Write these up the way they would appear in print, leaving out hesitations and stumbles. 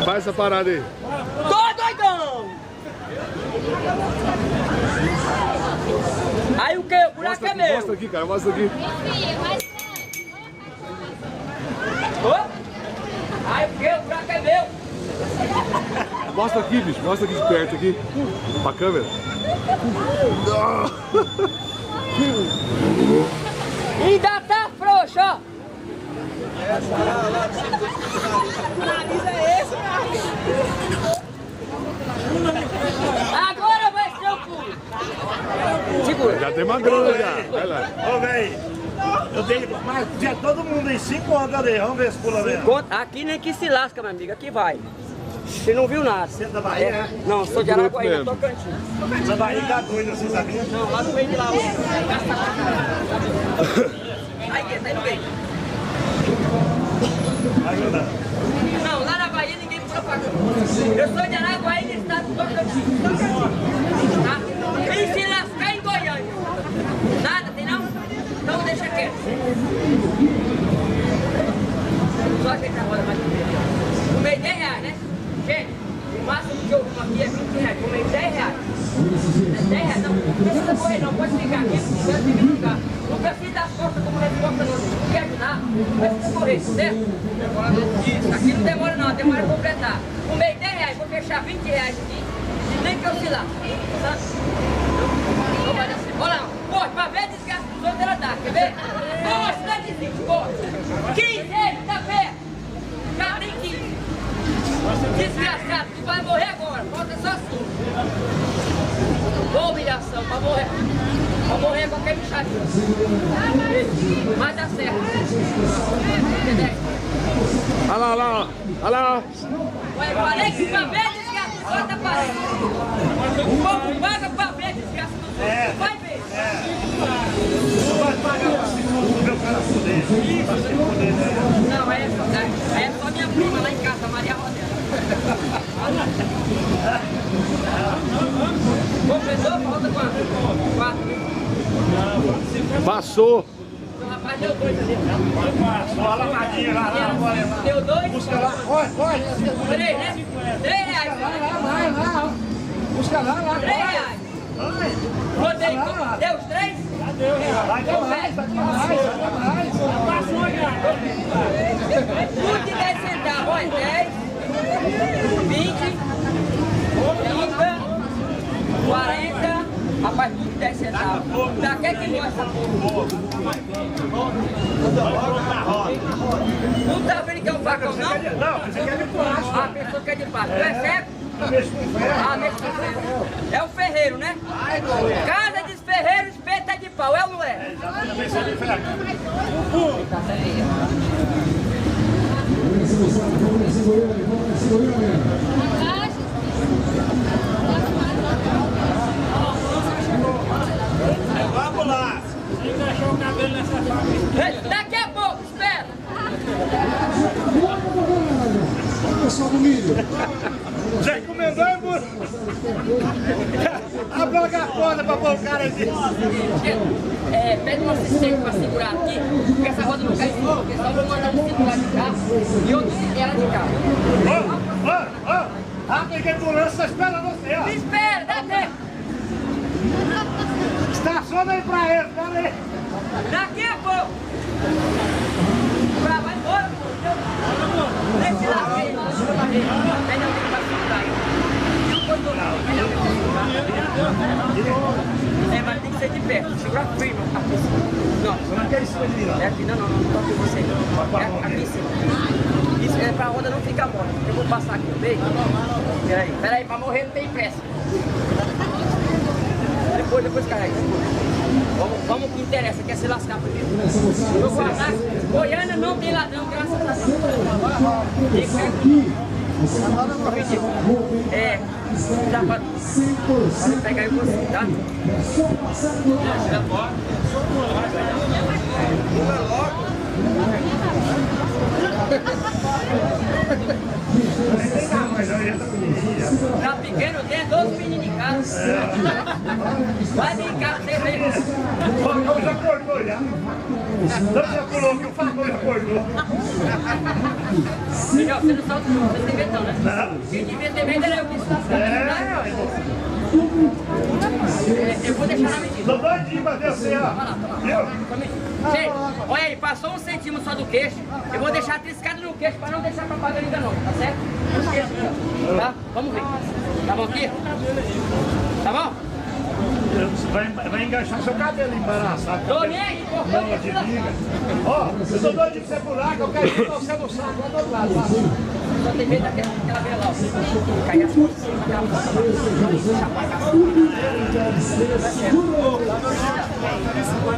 Faz essa parada aí. Tô doidão! Aí o que? O buraco é meu. Mostra aqui, cara, mostra aqui. Aí o que? O buraco é meu. Mostra aqui, bicho, mostra aqui de perto aqui. Pra câmera. Ainda tá frouxo, ó. Agora vai ser o pulo. Segura. Já tem uma grana já. Vai lá. Ô, velho, eu dei, mas tinha todo mundo em 5 anos ali, vamos ver se pula mesmo. Conta, aqui nem que se lasca, meu amigo, aqui vai. Você não viu nada. Você é da Bahia, né? Não, sou de Araguaína, mesmo. Tocantins. Essa Bahia dá doida, você sabia? Não, lá no meio de lá. Aí, tá indo bem. Ajuda. Não, lá na Bahia ninguém pula pra cá. Eu sou de Araguaína, estado do Tocantins. Tá? E se lascar em Goiânia? Nada, tem não? Então deixa quieto. Só ajeitar a roda mais primeiro. Comei 10 reais, né? Gente, o máximo que eu vou aqui é 20 reais. Comei 10 reais. 10 reais, não precisa correr não, pode ficar aqui, precisa de lugar. Não precisa das costas como resposta não, não quer ajudar, não precisa correr, certo? Isso, aqui não demora não, demora a completar. Comei 10 reais, vou fechar 20 reais aqui, nem que eu se lá. Não vai dar certo. Olha lá, corre, pra ver desgaste dos outros ela dá, quer ver? Nossa, dá de 20, corre. 15, tá perto. Já tem 15. Desgraçado, tu vai morrer agora, falta só 5. Boa humilhação, pra morrer. Pra morrer qualquer bichadinho. Mas dá certo. Entendeu? Olha lá, olha lá, olha lá. Olha, falei que pra ver desgaste dos outros aparece. O povo paga pra ver desgaste dos outros. Vai ver. Não vai pagar pra se meu cara poder. Pra se poder, né? Não, é só minha prima lá em casa, Maria Rodela. Completou? Falta quanto? 4. Passou. O rapaz deu 2 ali. Só lá, Madinha, lá. Deu 2? Busca lá, corre. 3, né? 3 reais. Busca lá. 3 reais. Rodei, deu os 3? Deu mais. Passou já. Tudo de 10 centavos, olha, 10, 20, 30, 40, rapaz, tudo de 10 centavos. Pra que que gosta? Não tá vendo que é um facão, não? Não, você quer de plástico. A pessoa quer de plástico. Tu é cego? Mexe com ferro. Ah, mexe com ferro. É o ferreiro, né? Casa de ferreiro, espeta de pau, é ou não é? Mexe de ferro. Vamos lá. Você encaixou o cabelo nessa faca. Daqui a pouco, espera. Pessoal do milho. Já encomendou, amor? Abre a garfona pra pôr o cara aqui. Pede um assistente pra segurar aqui, porque essa roda não cai em cima, porque só vou mandar um circular de carro e outro ela de carro. Rápido que a ambulância espera você, ó. Me espera, dá tempo. Estaciona aí pra ele, pera aí. Daqui a pouco. Vai embora, pô. Deixa lá, pede alguém pra segurar aí. E o contorno, pede alguém pra segurar. Mas tem que ser de perto, segura firme a piscina. Não, Não quer isso ali, ó. é aqui, não toque você. É aqui em cima. Isso é pra roda não ficar mole. Eu vou passar aqui no meio. Peraí, pra morrer não tem pressa. Depois carrega. Vamos que interessa, quer se lascar primeiro. Eu vou guardar. Goiânia não tem ladrão, graças a Deus. Dá pra pegar em você, tá? Tá pequeno, tem 12 meninos em casa. Vai vir em casa, você vê. O facão já acordou já. Não já pulou que o facão já acordou. Melhor, você não solta não, você tem medo não, né? Não. Quem devia ter medo era eu que se lascar. É, Eu vou deixar na medida. tô doidinho pra descer, ó. Viu? Gente, olha aí, passou 1 centímetro só do queixo. Eu vou deixar triscado no queixo para não deixar propaganda ainda não, tá certo? Não esqueça, não. Tá? Vamos ver. Tá bom aqui? Tá bom? Vai enganchar seu cabelo embaraçado. Tô nem aí, Não, de liga. Ó, eu tô doido de você pular, que eu quero que você no saco lá do outro lado. Tá? só tem medo daquela vela lá, ó. Cair as costas, aquela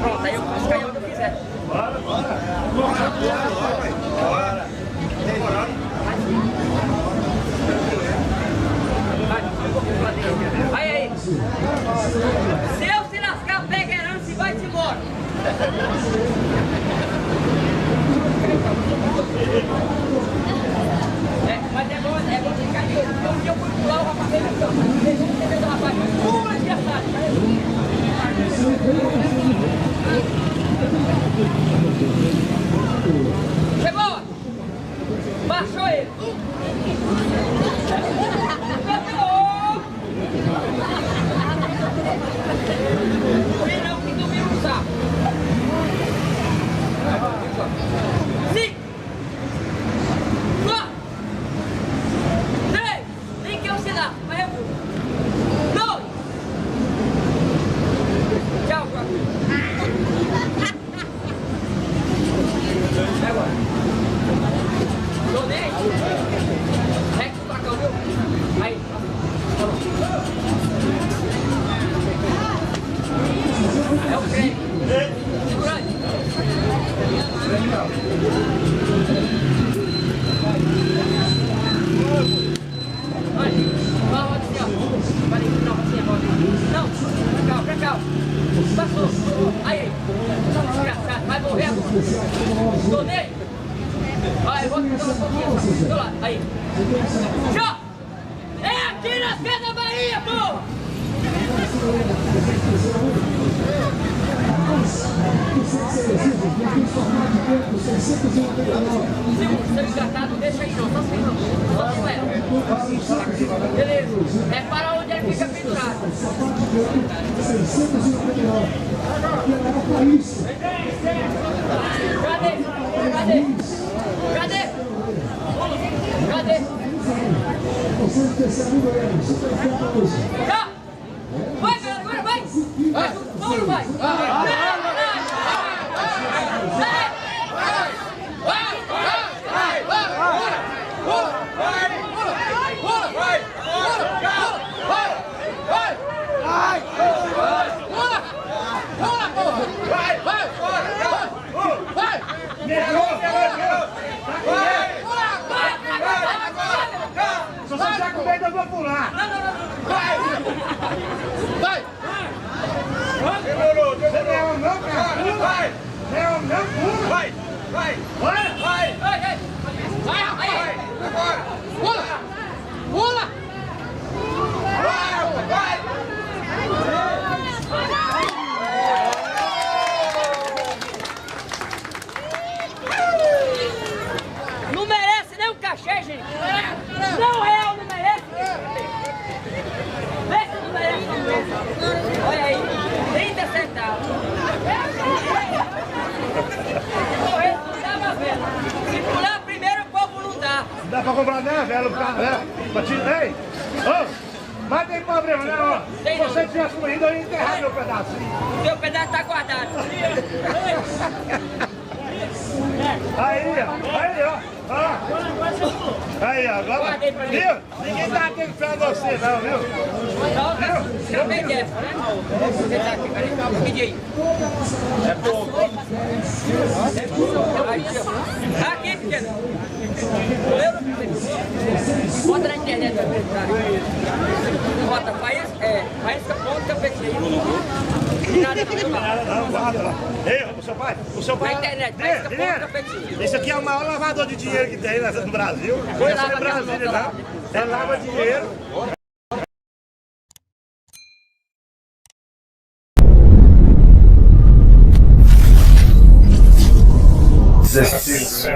pronto, aí eu posso cair onde eu quiser. Bora, bora. Vai aí. Se eu se lascar, pega a herança e vai-te embora. Mas é bom ficar de olho. Porque um dia eu fui pular, o rapaz veio aqui, ó. Você vê do rapaz? Pula, desgraçado. Chegou! Baixou ele! Vem não, que dormiu no saco! 5, 4, 3, nem que eu se lá, vai eu. 2, tchau, agora. Tô nem aí. É que o facão, viu? Aí. É o creme. Segura aí. Olha, uma roda assim, ó. Vai não, assim, agora. Não, pra cá, passou. Aí. Desgraçado, vai morrer agora. Tô nem aí. Vai, eu vou te dar um pouquinho. Tô lá, aí. Tchau! É aqui na Casa Bahia, porra! Se você engatado, deixa aí não, só assim não. Só com ela. Beleza. É para onde ele fica pendurado. Cadê? Cadê? Cadê? Cadê? Já! Vai, galera, agora vai! Vai! Vamos, vai! Se você já com medo, eu vou pular. Vai! Demorou, demorou. Você não é homem não, cara? Vai! Não é homem não, pula! Vai! Vai! Vai! Vai! Vai! Agora! Pula! Pula! Vai! Vai! Não merece nem um cachê, gente! Não, real não merece! Vê se não merece não merece! Olha aí, 30 centavos! Correr não dá pra ver! Se pular primeiro, o povo não dá! Dá pra comprar né, velho? Pra te ver? Ô! Mas tem problema, né? Ó. Se você tivesse morrido, eu ia enterrar meu pedacinho. O teu pedaço tá guardado! Aí, ó. Aí, ó. Agora, viu? Ninguém tá aqui pra você, não, viu? Na outra, escapei dessa, né? Vou tentar aqui, peraí, pedi aí. É pouco. Aqui, pequeno. Bota na internet pra acreditar. Bota, faísca ponto campetinho. Nada não, Não, guarda lá. Ei, o seu pai... Na internet, faísca ponto campetinho. Esse aqui é o maior lavador de dinheiro que tem no Brasil. Foi Esse lava é Brasília, aqui, não. É lava dinheiro. This